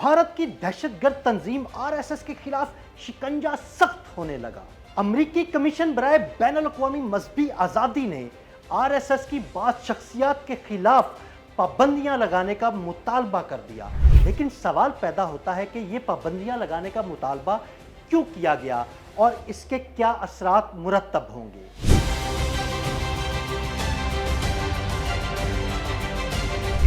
भारत की दहशतगर्द तंजीम आरएसएस के खिलाफ शिकंजा सख्त होने लगा। अमरीकी कमीशन बराए बैनुल-अक़वामी मजहबी आज़ादी ने आरएसएस की बाज़ शख्सियात के खिलाफ पाबंदियां लगाने का मुतालबा कर दिया। लेकिन सवाल पैदा होता है कि ये पाबंदियां लगाने का मुतालबा क्यों किया गया और इसके क्या असरात मुरत्तब होंगे।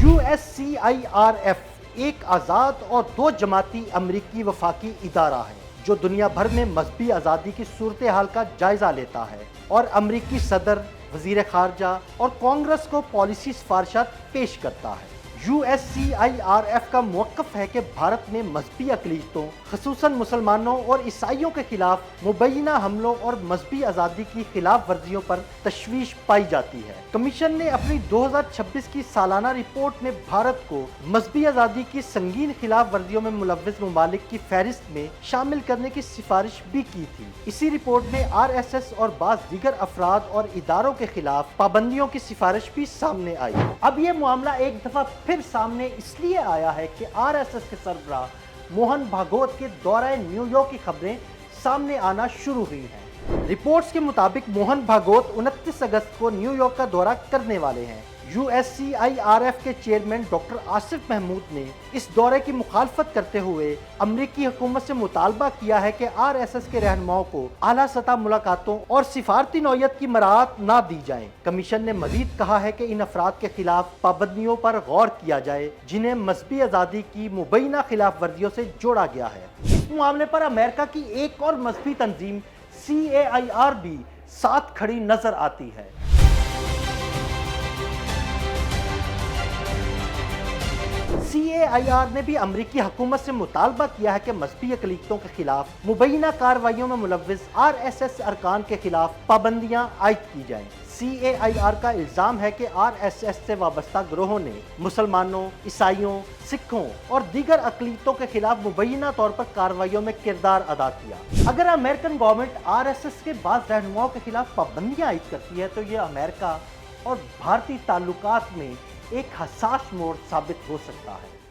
USCIRF एक आज़ाद और दो जमाती अमरीकी वफाकी इदारा है जो दुनिया भर में मजहबी आज़ादी की सूरत हाल का जायजा लेता है और अमरीकी सदर, वज़ीर ख़ारजा और कांग्रेस को पॉलिसी सिफारिशात पेश करता है। USCIRF का मौक़िफ़ है कि भारत में मजहबी अक़लीतों ख़ुसूसन मुसलमानों और ईसाइयों के खिलाफ मुबैना हमलों और मजहबी आज़ादी की खिलाफ वर्जियों पर तशवीश पाई जाती है। कमीशन ने अपनी 2026 की सालाना रिपोर्ट में भारत को मजहबी आज़ादी की संगीन खिलाफ वर्जियों में मुलव्वस ममालिक की फहरिस्त में शामिल करने की सिफारिश भी की थी। इसी रिपोर्ट में RSS और बाज़ दीगर अफराद और इदारों के खिलाफ पाबंदियों की सिफारिश भी सामने आई। अब ये मामला एक दफ़ा फिर सामने इसलिए आया है कि RSS के सरबराह मोहन भागवत के दौरे न्यूयॉर्क की खबरें सामने आना शुरू हुई हैं। रिपोर्ट्स के मुताबिक मोहन भागवत 29 अगस्त को न्यूयॉर्क का दौरा करने वाले हैं। USCIRF के चेयरमैन डॉक्टर आसिफ महमूद ने इस दौरे की मुखालफत करते हुए अमरीकी हुकूमत से मुतालबा किया है कि RSS के रहनुमाओं को आला सतह मुलाकातों और सिफारती नौयत की मराहत ना दी जाए। कमीशन ने मजीद कहा है कि इन अफराद के खिलाफ पाबंदियों पर गौर किया जाए जिन्हें मजहबी आज़ादी की मुबैना खिलाफ वर्जियों से जोड़ा गया है। इस मामले पर अमेरिका की एक और मजहबी तंजीम CAIR भी साथ खड़ी नजर आती है। CAIR ने भी अमरीकी हुकूमत से मुतालबा किया है कि मजहबी अक़लीतों के खिलाफ मुबैना कार्रवाइयों में मुलव्वस RSS अरकान के खिलाफ पाबंदियां आयद की जाएं। CAIR का इल्ज़ाम है कि RSS से वाबस्ता गिरोहों ने मुसलमानों, ईसाइयों, सिखों और दीगर अक़लीतों के खिलाफ मुबैना तौर पर कार्रवाइयों में किरदार अदा किया। अगर अमेरिकन गवर्नमेंट RSS के बाज़ रहनुमाओं के खिलाफ पाबंदियां आयद करती है तो यह अमेरिका और भारतीय ताल्लुकात में एक हसास मोड़ साबित हो सकता है।